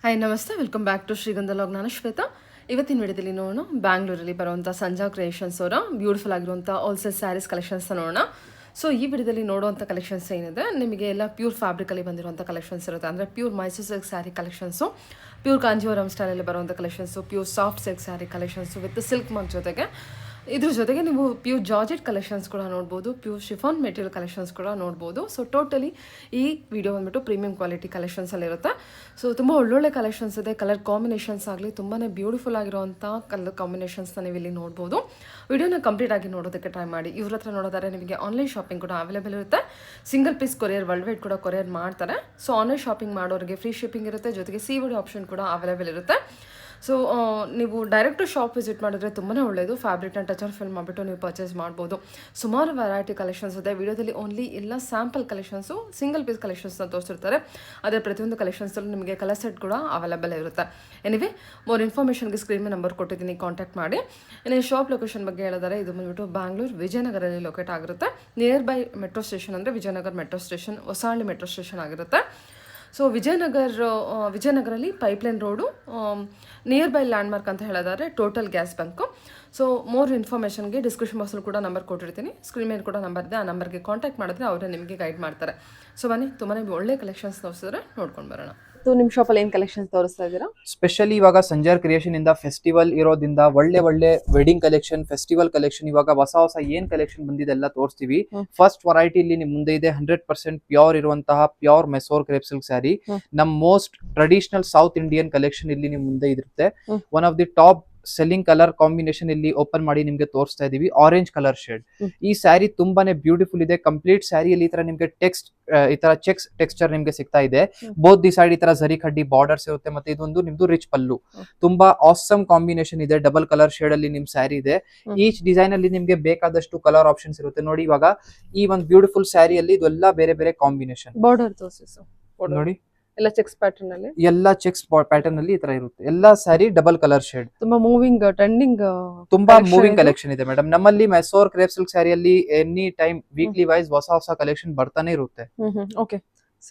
Hi ನಮಸ್ತೆ, welcome back to ಶ್ರೀಗಂಧ log. ನಾನು ಶ್ವೇತಾ. ಇವತ್ತಿನ ವಿಡಿಯೋದಲ್ಲಿ ನೋಡೋಣ ಬ್ಯಾಂಗ್ಳೂರಲ್ಲಿ ಬರುವಂಥ ಸಂಜಾ ಕ್ರಿಯೇಷನ್ಸ್ ಅವರ ಬ್ಯೂಟಿಫುಲ್ ಆಗಿರುವಂಥ ಆಲ್ಸೆಲ್ ಸ್ಯಾರೀಸ್ ಕಲೆಕ್ಷನ್ಸ್ನ ನೋಡೋಣ. ಸೊ ಈ ವಿಡಿಯೋದಲ್ಲಿ ನೋಡುವಂಥ ಕಲೆಕ್ಷನ್ಸ್ ಏನಿದೆ, ನಿಮಗೆ ಎಲ್ಲ ಪ್ಯೂರ್ ಫ್ಯಾಬ್ರಿಕಲ್ಲಿ ಬಂದಿರುವಂಥ ಕಲೆಕ್ಷನ್ಸ್ ಇರುತ್ತೆ. ಅಂದರೆ pure Mysuru silk sari collections, pure Kanjeevaram ಸ್ಟೈಲಲ್ಲಿ ಬರುವಂಥ collections, pure soft silk sari collections with silk mark ಜೊತೆಗೆ. ಇದ್ರ ಜೊತೆಗೆ ನೀವು ಪ್ಯೂರ್ ಜಾರ್ಜೆಟ್ ಕಲೆಕ್ಷನ್ಸ್ ಕೂಡ ನೋಡ್ಬೋದು, ಪ್ಯೂರ್ ಶಿಫಾನ್ ಮೆಟೀರಿಯಲ್ ಕಲೆಕ್ಷನ್ಸ್ ಕೂಡ ನೋಡ್ಬೋದು. ಸೊ ಟೋಟಲಿ ಈ ವಿಡಿಯೋ ಬಂದ್ಬಿಟ್ಟು ಪ್ರೀಮಿಯಂ ಕ್ವಾಲಿಟಿ ಕಲೆಕ್ಷನ್ಸಲ್ಲಿರುತ್ತೆ. ಸೊ ತುಂಬ ಒಳ್ಳೊಳ್ಳೆ ಕಲೆಕ್ಷನ್ಸ್ ಇದೆ. ಕಲರ್ ಕಾಂಬಿನೇಷನ್ಸ್ ಆಗಲಿ ತುಂಬಾ ಬ್ಯೂಟಿಫುಲ್ ಆಗಿರುವಂಥ ಕಲರ್ ಕಾಂಬಿನೇಷನ್ಸ್ನ ನೀವು ಇಲ್ಲಿ ನೋಡ್ಬೋದು. ವಿಡಿಯೋನ ಕಂಪ್ಲೀಟ್ ಆಗಿ ನೋಡೋದಕ್ಕೆ ಟ್ರೈ ಮಾಡಿ. ಇವ್ರ ಹತ್ರ ನೋಡೋದಾದ್ರೆ ನಿಮಗೆ ಆನ್ಲೈನ್ ಶಾಪಿಂಗ್ ಕೂಡ ಅವೈಲೇಬಲ್ ಇರುತ್ತೆ. Single piece courier worldwide ಕೂಡ ಕೊರಿಯರ್ ಮಾಡ್ತಾರೆ. ಸೊ ಆನ್ಲೈನ್ ಶಾಪಿಂಗ್ ಮಾಡೋರಿಗೆ ಫ್ರೀ ಶಿಪ್ಪಿಂಗ್ ಇರುತ್ತೆ, ಜೊತೆಗೆ COD ಆಪ್ಷನ್ ಕೂಡ ಅವೈಲೇಬಲ್ ಇರುತ್ತೆ. ಸೊ ನೀವು ಡೈರೆಕ್ಟು ಶಾಪ್ ವಿಸಿಟ್ ಮಾಡಿದ್ರೆ ತುಂಬಾ ಒಳ್ಳೆಯದು. ಫ್ಯಾಬ್ರಿಕ್ನ ಟಚ್ ಆ್ಯಂಡ್ ಫಿಲ್ ಮಾಡಿಬಿಟ್ಟು ನೀವು ಪರ್ಚೇಸ್ ಮಾಡ್ಬೋದು. ಸುಮಾರು ವೆರೈಟಿ ಕಲೆಕ್ಷನ್ಸ್ ಇದೆ. ವಿಡಿಯೋದಲ್ಲಿ ಓನ್ಲಿ ಎಲ್ಲ ಸ್ಯಾಂಪಲ್ ಕಲೆಕ್ಷನ್ಸು, ಸಿಂಗಲ್ ಪೀಸ್ ಕಲೆಕ್ಷನ್ಸ್ನ ತೋರಿಸಿರ್ತಾರೆ. ಅದೇ ಪ್ರತಿಯೊಂದು ಕಲೆಕ್ಷನ್ಸಲ್ಲೂ ನಿಮಗೆ ಕಲರ್ ಸೆಟ್ ಕೂಡ ಅವೈಲೇಬಲ್ ಇರುತ್ತೆ. ಎನಿವೆ, ಮೋರ್ ಇನ್ಫಾರ್ಮೇಷನ್ಗೆ ಸ್ಕ್ರೀನ್ ಮೇಲೆ ನಂಬರ್ ಕೊಟ್ಟಿದ್ದೀನಿ, ಕಾಂಟ್ಯಾಕ್ಟ್ ಮಾಡಿ. ಇನ್ನು ಶಾಪ್ ಲೊಕೇಶನ್ ಬಗ್ಗೆ ಹೇಳಿದರೆ ಇದು ಬಂದುಬಿಟ್ಟು ಬ್ಯಾಂಗ್ಳೂರು ವಿಜಯನಗರಲ್ಲಿ ಲೊಕೇಟ್ ಆಗಿರುತ್ತೆ. ನಿಯರ್ ಬೈ ಮೆಟ್ರೋ ಸ್ಟೇಷನ್ ಅಂದರೆ Vijayanagar metro station, Hosahalli metro station ಆಗಿರುತ್ತೆ. ಸೊ ವಿಜಯನಗರಲ್ಲಿ pipeline road, near by landmark ಅಂತ ಹೇಳಿದರೆ total gas bunk. So more ಇನ್ಫಾರ್ಮೇಷನ್ಗೆ ಡಿಸ್ಕ್ರಿಪ್ಷನ್ ಬಾಕ್ಸಲ್ಲಿ ಕೂಡ ನಂಬರ್ ಕೊಟ್ಟಿರ್ತೀನಿ. ಸ್ಕ್ರೀನ್ ಮೇಲೆ ಕೂಡ ನಂಬರ್ ಇದೆ, ಆ ನಂಬರ್ಗೆ ಕಾಂಟ್ಯಾಕ್ಟ್ ಮಾಡಿದ್ರೆ ಅವರೇ ನಿಮಗೆ ಗೈಡ್ ಮಾಡ್ತಾರೆ. ಸೊ ಬನ್ನಿ, ತುಂಬಾ ಒಳ್ಳೆ ಕಲೆಕ್ಷನ್ಸ್ ತೋರಿಸಿದ್ರೆ ನೋಡ್ಕೊಂಡು ಬರೋಣ. ನಿಮ್ಮ ಶಾಪಲ್ಲಿ ಏನು ಕಲೆಕ್ಷನ್ಸ್ ತೋರಿಸ್ತಾ ಇದ್ದೀರಾ? ಸ್ಪೆಷಲಿ ಇವಾಗ ಸಂಜಾರ್ ಕ್ರಿಯೇಷನ್ ಇಂದ ಫೆಸ್ಟಿವಲ್ ಇರೋದ್ರಿಂದ ಒಳ್ಳೆ ವೆಡ್ಡಿಂಗ್ ಕಲೆಕ್ಷನ್, ಫೆಸ್ಟಿವಲ್ ಕಲೆಕ್ಷನ್, ಇವಾಗ ಹೊಸ ಏನ್ ಕಲೆಕ್ಷನ್ ಬಂದಿದೆ ಎಲ್ಲ ತೋರಿಸ್ತೀವಿ. ಫಸ್ಟ್ ವರೈಟಿ ಇಲ್ಲಿ ನಿಮ್ ಮುಂದೆ ಇದೆ 100% ಪ್ಯೂರ್ ಇರುವಂತಹ pure Mysore crepe silk sari. ನಮ್ most traditional south Indian collection ಇಲ್ಲಿ ನಿಮ್ ಮುಂದೆ ಇರುತ್ತೆ. One of the top selling colour combination ಇಲ್ಲಿ ಓಪನ್ ಮಾಡಿ ನಿಮ್ಗೆ ತೋರಿಸ್ತಾ ಇದೀವಿ. Orange colour shade. ಈ ಸ್ಯಾರಿ ತುಂಬಾನೇ ಬ್ಯೂಟಿಫುಲ್ ಇದೆ. ಕಂಪ್ಲೀಟ್ ಸ್ಯಾರಿಯಲ್ಲಿ ಈ ತರ ನಿಮ್ಗೆ ಈ ತರ ಚೆಕ್ಸ್ ಟೆಕ್ಸ್ಚರ್ ನಿಮ್ಗೆ ಸಿಗ್ತಾ ಇದೆ. ಬೋತ್ ದಿ ಸೈಡ್ ಈ ತರ ಜರಿ ಕಡ್ಡಿ ಬಾರ್ಡರ್ಸ್ ಇರುತ್ತೆ. ಮತ್ತೆ ಇದೊಂದು ನಿಮ್ದು ರಿಚ್ ಪಲ್ಲು. ತುಂಬಾ ಆಸಮ್ ಕಾಂಬಿನೇಷನ್ ಇದೆ. ಡಬಲ್ ಕಲರ್ ಶೇಡ್ ಅಲ್ಲಿ ನಿಮ್ ಸ್ಯಾರಿ ಇದೆ. ಈಚ್ ಡಿಸೈನ್ ಅಲ್ಲಿ ನಿಮ್ಗೆ ಬೇಕಾದಷ್ಟು ಕಲರ್ ಆಪ್ಷನ್ಸ್ ಇರುತ್ತೆ. ನೋಡಿ, ಇವಾಗ ಈ ಒಂದು ಬ್ಯೂಟಿಫುಲ್ ಸ್ಯಾರಿಯಲ್ಲಿ ಇದೆಲ್ಲ ಬೇರೆ ಬೇರೆ ಕಾಂಬಿನೇಷನ್. ಬಾರ್ಡರ್ ತೋರಿಸಿ ನೋಡಿ, ಎಲ್ಲ ಚೆಕ್ಸ್ ಪ್ಯಾಟರ್ನ್ ಅಲ್ಲಿ, ಎಲ್ಲ ಚೆಕ್ಸ್ ಪ್ಯಾಟರ್ನ್ ಅಲ್ಲಿ ಈ ತರ ಇರುತ್ತೆ. ಎಲ್ಲಾ ಸ್ಯಾರಿ ಡಬಲ್ ಕಲರ್ ಶೇಡ್. ತುಂಬಾ ಮೂವಿಂಗ್ ಟ್ರೆಂಡಿಂಗ್, ತುಂಬಾ ಮೂವಿಂಗ್ ಕಲೆಕ್ಷನ್ ಇದೆ ಮೇಡಮ್. ನಮ್ಮಲ್ಲಿ ಮೆಸೋರ್ ಕ್ರೇಪ್ ಸಿಲ್ಕ್ ಸ್ಯಾರಿಯಲ್ಲಿ ಎನಿ ಟೈಮ್ ವೀಕ್ಲಿ ವೈಸ್ ಹೊಸ ಕಲೆಕ್ಷನ್ ಬರ್ತಾನೆ ಇರುತ್ತೆ. ಓಕೆ,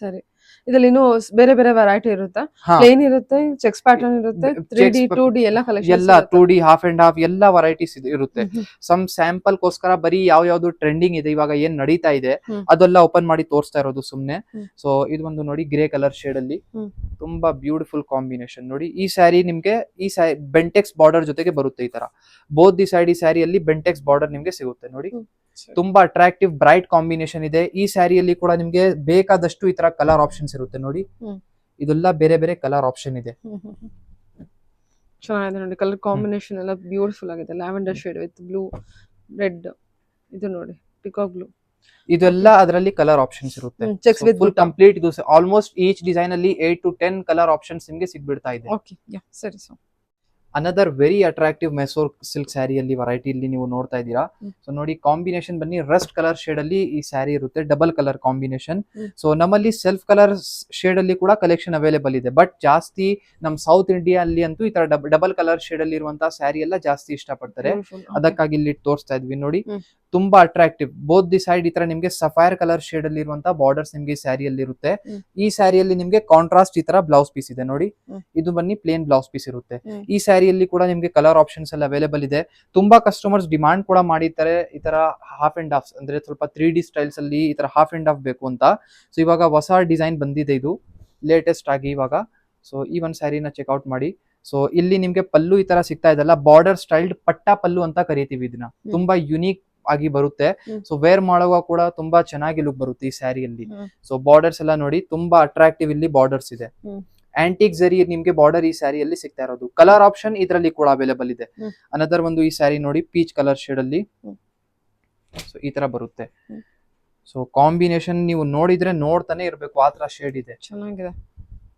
ಸರಿ. ಇದರಲ್ಲಿ ಇನ್ನೂ ಬೇರೆ ಬೇರೆ ವೆರೈಟಿ ಇರುತ್ತೆ. ಪ್ಲೇನ್ ಇರುತ್ತೆ, ಚೆಕ್ಸ್ ಪ್ಯಾಟರ್ನ್ ಇರುತ್ತೆ, 3D 2D ಎಲ್ಲ ಕಲೆಕ್ಷನ್, ಎಲ್ಲ 2D ಹಾಫ್ ಅಂಡ್ ಹಾಫ್ ಎಲ್ಲ ವೆರೈಟೀಸ್ ಇರುತ್ತೆ. ಸಮ್ ಸ್ಯಾಂಪಲ್ ಗೋಸ್ಕರ ಬರೀ ಯಾವ್ದು ಟ್ರೆಂಡಿಂಗ್ ಇದೆ, ಇವಾಗ ಏನ್ ನಡೀತಾ ಇದೆ ಅದೆಲ್ಲ ಓಪನ್ ಮಾಡಿ ತೋರಿಸ್ತಾ ಇರೋದು ಸುಮ್ನೆ. ಸೊ ಇದು ಒಂದು ನೋಡಿ, ಗ್ರೇ ಕಲರ್ ಶೇಡ್ ಅಲ್ಲಿ ತುಂಬಾ ಬ್ಯೂಟಿಫುಲ್ ಕಾಂಬಿನೇಷನ್. ನೋಡಿ, ಈ ಸ್ಯಾರಿ ನಿಮ್ಗೆ ಬೆಂಟೆಕ್ಸ್ ಬಾರ್ಡರ್ ಜೊತೆಗೆ ಬರುತ್ತೆ. ಈ ತರ ಬೋತ್ ದಿ ಸೈಡ್ ಈ ಸ್ಯಾರಿಯಲ್ಲಿ ಬೆಂಟೆಕ್ಸ್ ಬಾರ್ಡರ್ ನಿಮ್ಗೆ ಸಿಗುತ್ತೆ. ನೋಡಿ, ತುಂಬಾ ಅಟ್ರಾಕ್ಟಿವ್ ಬ್ರೈಟ್ ಕಾಂಬಿನೇಷನ್ ಇದೆ. ಈ ಸ್ಯಾರಿಯಲ್ಲಿ ಕೂಡ ನಿಮ್ಗೆ ಬೇಕಾದಷ್ಟು ಈ ತರ ಕಲರ್ ಆಪ್ಷನ್ಸ್ ಇರುತ್ತೆ. ನೋಡಿ, ಇದೆಲ್ಲ ಬೇರೆ ಬೇರೆ ಕಲರ್ ಆಪ್ಷನ್ ಇದೆ. ಚೆನ್ನಾಗಿದೆ ನೋಡಿ, ಕಲರ್ ಕಾಂಬಿನೇಷನ್ ಎಲ್ಲ ಬ್ಯೂಟಿಫುಲ್ ಆಗಿದೆ. Lavender shade with blue, red, ಇದು ನೋಡಿ ಪಿಕಾಕ್ ಬ್ಲೂ, ಇದೆಲ್ಲ ಅದರಲ್ಲಿ ಕಲರ್ ಆಪ್ಷನ್ಸ್ ಇರುತ್ತೆ. ಚೆಕ್ಸ್ ವಿತ್ ಫುಲ್ ಕಂಪ್ಲೀಟ್ ಇದು ಆಲ್ಮೋಸ್ಟ್ ಈಚ್ ಡಿಸೈನ್ ಅಲ್ಲಿ 8 to 10 ಕಲರ್ ಆಪ್ಷನ್ಸ್ ನಿಮ್ಗೆ ಸಿಗ್ಬಿಡ್ತಾ ಇದೆ. ಓಕೆ, ಯಾ, ಸರಿ. So another very attractive Mysore silk ಸ್ಯಾರಿಯಲ್ಲಿ ವೆರೈಟಿ ಇಲ್ಲಿ ನೀವು ನೋಡ್ತಾ ಇದ್ದೀರಾ. ಸೊ ನೋಡಿ, ಕಾಂಬಿನೇಷನ್ ಬನ್ನಿ, ರಸ್ಟ್ ಕಲರ್ ಶೇಡ್ ಅಲ್ಲಿ ಈ ಸ್ಯಾರಿ ಇರುತ್ತೆ, ಡಬಲ್ ಕಲರ್ ಕಾಂಬಿನೇಷನ್. ಸೊ ನಮ್ಮಲ್ಲಿ ಸೆಲ್ಫ್ ಕಲರ್ ಶೇಡ್ ಅಲ್ಲಿ ಕೂಡ ಕಲೆಕ್ಷನ್ ಅವೈಲೇಬಲ್ ಇದೆ. ಬಟ್ ಜಾಸ್ತಿ ನಮ್ ಸೌತ್ ಇಂಡಿಯಾ ಅಲ್ಲಿ ಅಂತೂ ಈ ತರ ಡಬಲ್ ಕಲರ್ ಶೇಡ್ ಅಲ್ಲಿ ಇರುವಂತಹ ಸ್ಯಾರಿ ಎಲ್ಲ ಜಾಸ್ತಿ ಇಷ್ಟಪಡ್ತಾರೆ. ಅದಕ್ಕಾಗಿ ಇಲ್ಲಿ ತೋರಿಸ್ತಾ ಇದ್ವಿ. ನೋಡಿ, ತುಂಬಾ ಅಟ್ರಾಕ್ಟಿವ್. ಬೋತ್ ದಿ ಸೈಡ್ ಈ ತರ ನಿಮ್ಗೆ ಸಫೈರ್ ಕಲರ್ ಶೇಡ್ ಅಲ್ಲಿ ಇರುವಂತಹ ಬಾರ್ಡರ್ಸ್ ನಿಮ್ಗೆ ಸ್ಯಾರಿಯಲ್ಲಿ ಇರುತ್ತೆ. ಈ ಸ್ಯಾರಿಯಲ್ಲಿ ನಿಮ್ಗೆ ಕಾಂಟ್ರಾಸ್ಟ್ ಈ ತರ ಬ್ಲೌಸ್ ಪೀಸ್ ಇದೆ. ನೋಡಿ, ಇದು ಬನ್ನಿ ಪ್ಲೇನ್ ಬ್ಲೌಸ್ ಪೀಸ್ ಇರುತ್ತೆ. ಈ ಸ್ಯಾರಿಯಲ್ಲಿ ಕೂಡ ನಿಮ್ಗೆ ಕಲರ್ ಆಪ್ಷನ್ಸ್ ಎಲ್ಲ ಅವೈಲೇಬಲ್ ಇದೆ. ತುಂಬಾ ಕಸ್ಟಮರ್ಸ್ ಡಿಮಾಂಡ್ ಕೂಡ ಮಾಡಿರ್ತಾರೆ ಈ ತರ ಹಾಫ್ ಅಂಡ್ ಹಾಫ್, ಅಂದ್ರೆ ಸ್ವಲ್ಪ 3D ಸ್ಟೈಲ್ಸ್ ಅಲ್ಲಿ ಈ ತರ ಹಾಫ್ ಅಂಡ್ ಹಾಫ್ ಬೇಕು ಅಂತ. ಸೊ ಇವಾಗ ಹೊಸ ಡಿಸೈನ್ ಬಂದಿದೆ, ಇದು ಲೇಟೆಸ್ಟ್ ಆಗಿ ಇವಾಗ. ಸೊ ಈ ಒಂದ್ ಸ್ಯಾರಿನ ಚೆಕ್ಔಟ್ ಮಾಡಿ. ಸೊ ಇಲ್ಲಿ ನಿಮ್ಗೆ ಪಲ್ಲು ಈ ತರ ಸಿಗ್ತಾ ಇದೆಲ್ಲ, ಬಾರ್ಡರ್ ಸ್ಟೈಲ್ಡ್ ಪಟ್ಟಾ ಪಲ್ಲು ಅಂತ ಕರಿತೀವಿ ಇದನ್ನ. ತುಂಬಾ ಯುನೀಕ್ ಆಗಿ ಬರುತ್ತೆ. ಸೊ ವೇರ್ ಮಾಡುವಾಗ ಕೂಡ ತುಂಬಾ ಚೆನ್ನಾಗಿ ಲುಕ್ ಬರುತ್ತೆ ಈ ಸ್ಯಾರಿಯಲ್ಲಿ. ಸೊ ಬಾರ್ಡರ್ಸ್ ಎಲ್ಲ ನೋಡಿ, ತುಂಬಾ ಅಟ್ರಾಕ್ಟಿವ್ ಇಲ್ಲಿ ಬಾರ್ಡರ್ಸ್ ಇದೆ. ಆಂಟಿಕ್ ಜರಿ ನಿಮ್ಗೆ ಬಾರ್ಡರ್ ಈ ಸ್ಯಾರಿಯಲ್ಲಿ ಸಿಗ್ತಾ ಇರೋದು. ಕಲರ್ ಆಪ್ಷನ್ ಇದರಲ್ಲಿ ಕೂಡ ಅವೈಲೇಬಲ್ ಇದೆ. ಅನದರ್ ಒಂದು ಈ ಸ್ಯಾರಿ ನೋಡಿ, ಪೀಚ್ ಕಲರ್ ಶೇಡ್ ಅಲ್ಲಿ. ಸೊ ಈ ತರ ಬರುತ್ತೆ. ಸೊ ಕಾಂಬಿನೇಷನ್ ನೀವು ನೋಡಿದ್ರೆ ನೋಡ್ತಾನೆ ಇರ್ಬೇಕು, ಆ ತರ ಶೇಡ್ ಇದೆ. ಚೆನ್ನಾಗಿದೆ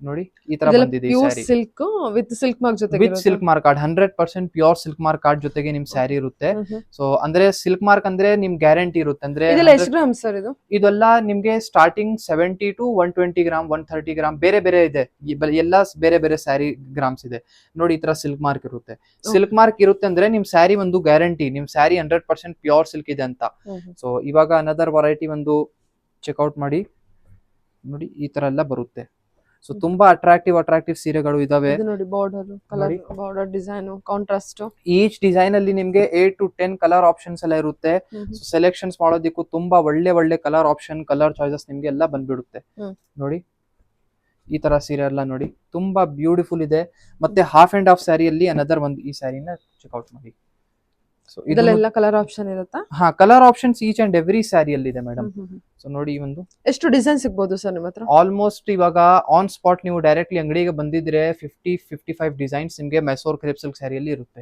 ನೋಡಿ, ಈ ತರ ಬಂದಿದೆ ಈ sari. Silk with silk mark ಜೊತೆಗೆ, with silk mark card, 100% pure silk mark card ಜೊತೆಗೆ ನಿಮ್ ಸ್ಯಾರಿ ಇರುತ್ತೆ. ಸೊ ಅಂದ್ರೆ ಸಿಲ್ಕ್ ಮಾರ್ಕ್ ಅಂದ್ರೆ ನಿಮ್ ಗ್ಯಾರಂಟಿ ಇರುತ್ತೆ. ಅಂದ್ರೆ ಎಷ್ಟು ಗ್ರಾಮ್ ಸರ್ ಇದು? ಇದೆಲ್ಲ ನಿಮ್ಗೆ ಸ್ಟಾರ್ಟಿಂಗ್ 70 to 120 ಗ್ರಾಮ್, 130 ಗ್ರಾಮ್, ಬೇರೆ ಬೇರೆ ಇದೆ. ಎಲ್ಲ ಬೇರೆ ಬೇರೆ ಸ್ಯಾರಿ ಗ್ರಾಮ್ಸ್ ಇದೆ. ನೋಡಿ, ಈ ತರ ಸಿಲ್ಕ್ ಮಾರ್ಕ್ ಇರುತ್ತೆ. ಸಿಲ್ಕ್ ಮಾರ್ಕ್ ಇರುತ್ತೆ ಅಂದ್ರೆ ನಿಮ್ ಸ್ಯಾರಿ ಒಂದು ಗ್ಯಾರಂಟಿ, ನಿಮ್ ಸ್ಯಾರಿ 100% ಪ್ಯೂರ್ ಸಿಲ್ಕ್ ಇದೆ ಅಂತ. ಸೊ ಇವಾಗ ಅನದರ್ ವೆರೈಟಿ ಒಂದು ಚೆಕ್ಔಟ್ ಮಾಡಿ. ನೋಡಿ, ಈ ತರ ಎಲ್ಲ ಬರುತ್ತೆ. ಸೊ ತುಂಬಾ ಅಟ್ರಾಕ್ಟಿವ್ ಸೀರೆಗಳು ಇದಾವೆ. ಇದು ನೋಡಿ border colour, border design, contrast. Each design ಅಲ್ಲಿ ನಿಮ್ಗೆ 8 to 10 ಕಲರ್ ಆಪ್ಷನ್ಸ್ ಎಲ್ಲ ಇರುತ್ತೆ. ಸೊ ಸೆಲೆಕ್ಷನ್ಸ್ ಮಾಡೋದಕ್ಕೂ ತುಂಬಾ ಒಳ್ಳೆ ಕಲರ್ ಆಪ್ಷನ್, ಕಲರ್ ಚಾಯ್ಸಸ್ ನಿಮ್ಗೆ ಎಲ್ಲ ಬಂದ್ಬಿಡುತ್ತೆ. ನೋಡಿ ಈ ತರ ಸೀರೆ ಎಲ್ಲ ನೋಡಿ ತುಂಬಾ ಬ್ಯೂಟಿಫುಲ್ ಇದೆ. ಮತ್ತೆ ಹಾಫ್ ಅಂಡ್ ಹಾಫ್ ಸ್ಯಾರಿಯಲ್ಲಿ ಅನದರ್ ಒಂದು ಈ ಸ್ಯಾರಿನ ಚೆಕ್ಔಟ್ ಮಾಡಿ. ಸೊ ಇದೆಲ್ಲ ಕಲರ್ ಆಪ್ಷನ್ ಇರುತ್ತಾ? ಹಾ, colour options each and every ಸ್ಯಾರಿಯಲ್ಲಿ ಇದೆ ಮೇಡಮ್. ಸೊ ನೋಡಿ ಒಂದು ಎಷ್ಟು ಡಿಸೈನ್ ಸಿಗಬಹುದು ಸರ್ ನಿಮ್ಮ ಹತ್ರ? ಆಲ್ಮೋಸ್ಟ್ ಇವಾಗ ಆನ್ ಸ್ಪಾಟ್ ನೀವು ಡೈರೆಕ್ಟ್ಲಿ ಅಂಗಡಿಗೆ ಬಂದಿದ್ರೆ 50-55 ಡಿಸೈನ್ಸ್ ನಿಮಗೆ ಮೈಸೂರ್ ಕ್ರೇಪ್ ಸಿಲ್ಕ್ ಸ್ಯಾರಿಯಲ್ಲಿ ಇರುತ್ತೆ.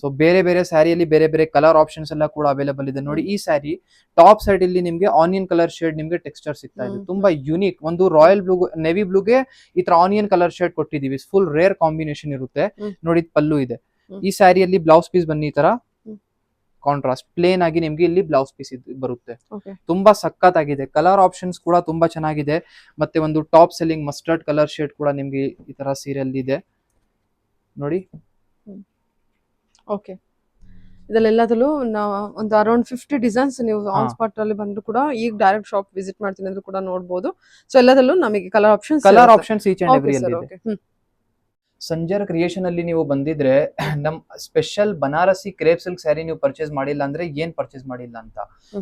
ಸೊ ಬೇರೆ ಸ್ಯಾರಿಯಲ್ಲಿ ಬೇರೆ ಕಲರ್ ಆಪ್ಷನ್ಸ್ ಎಲ್ಲ ಕೂಡ ಅವೈಲೇಬಲ್ ಇದೆ. ನೋಡಿ ಈ ಸ್ಯಾರಿ ಟಾಪ್ ಸೈಡ್ ಇಲ್ಲಿ ನಿಮ್ಗೆ ಆನಿಯನ್ ಕಲರ್ ಶೇಡ್ ನಿಮ್ಗೆ ಟೆಕ್ಸ್ಚರ್ ಸಿಗ್ತಾ ಇದೆ. ತುಂಬಾ ಯುನೀಕ್. ಒಂದು ರಾಯಲ್ ಬ್ಲೂ, ನೇವಿ ಬ್ಲೂಗೆ ಈ ತರ ಆನಿಯನ್ ಕಲರ್ ಶೇಡ್ ಕೊಟ್ಟಿದೀವಿ. ಫುಲ್ ರೇರ್ ಕಾಂಬಿನೇಷನ್ ಇರುತ್ತೆ. ನೋಡಿ ಪಲ್ಲು ಇದೆ. ಈ ಸ್ಯಾರಿಯಲ್ಲಿ ಬ್ಲೌಸ್ ಪೀಸ್ ಬನ್ನಿ ಈ ತರ ಕಾಂಟ್ರಾಸ್ಟ್ ಪ್ಲೇನ್ ಆಗಿ ನಿಮ್ಗೆ ಇಲ್ಲಿ ಬ್ಲೌಸ್ ಪೀಸ್ ಬರುತ್ತೆ. ತುಂಬಾ ಸಖತ್ತಾಗಿದೆ. ಕಲರ್ ಆಪ್ಷನ್ಸ್ ಕೂಡ ತುಂಬಾ ಚೆನ್ನಾಗಿದೆ. ಮತ್ತೆ ಒಂದು top selling mustard colour shade ಕೂಡ ನಿಮ್ಗೆ ಈ ತರ ಸೀರೆಯಲ್ಲಿ ಇದೆ ನೋಡಿ. ಓಕೆ, ಇದೆಲ್ಲದಲ್ಲೂ ಒಂದು ಅರೌಂಡ್ 50 ಡಿಸೈನ್ಸ್ ನೀವು ಆನ್ ಸ್ಪಾಟ್ ಅಲ್ಲಿ ಬಂದ್ರು ಕೂಡ ಈಗ ಡೈರೆಕ್ಟ್ ಶಾಪ್ ವಿಸಿಟ್ ಮಾಡ್ತೀನಿ ಅಂದ್ರೂ ಕೂಡ ನೋಡಬಹುದು. ಸೊ ಎಲ್ಲದಲ್ಲೂ ನಮಗೆ colour options each and every ಅಲ್ಲಿ ಇದೆ. ಸಂಜರ್ ಕ್ರಿಯೇಷನ್ ಅಲ್ಲಿ ನೀವು ಬಂದಿದ್ರೆ ನಮ್ special Banarasi crepe silk sari ನೀವು ಪರ್ಚೇಸ್ ಮಾಡಿಲ್ಲ ಅಂದ್ರೆ ಏನ್ ಪರ್ಚೇಸ್ ಮಾಡಿಲ್ಲ ಅಂತ.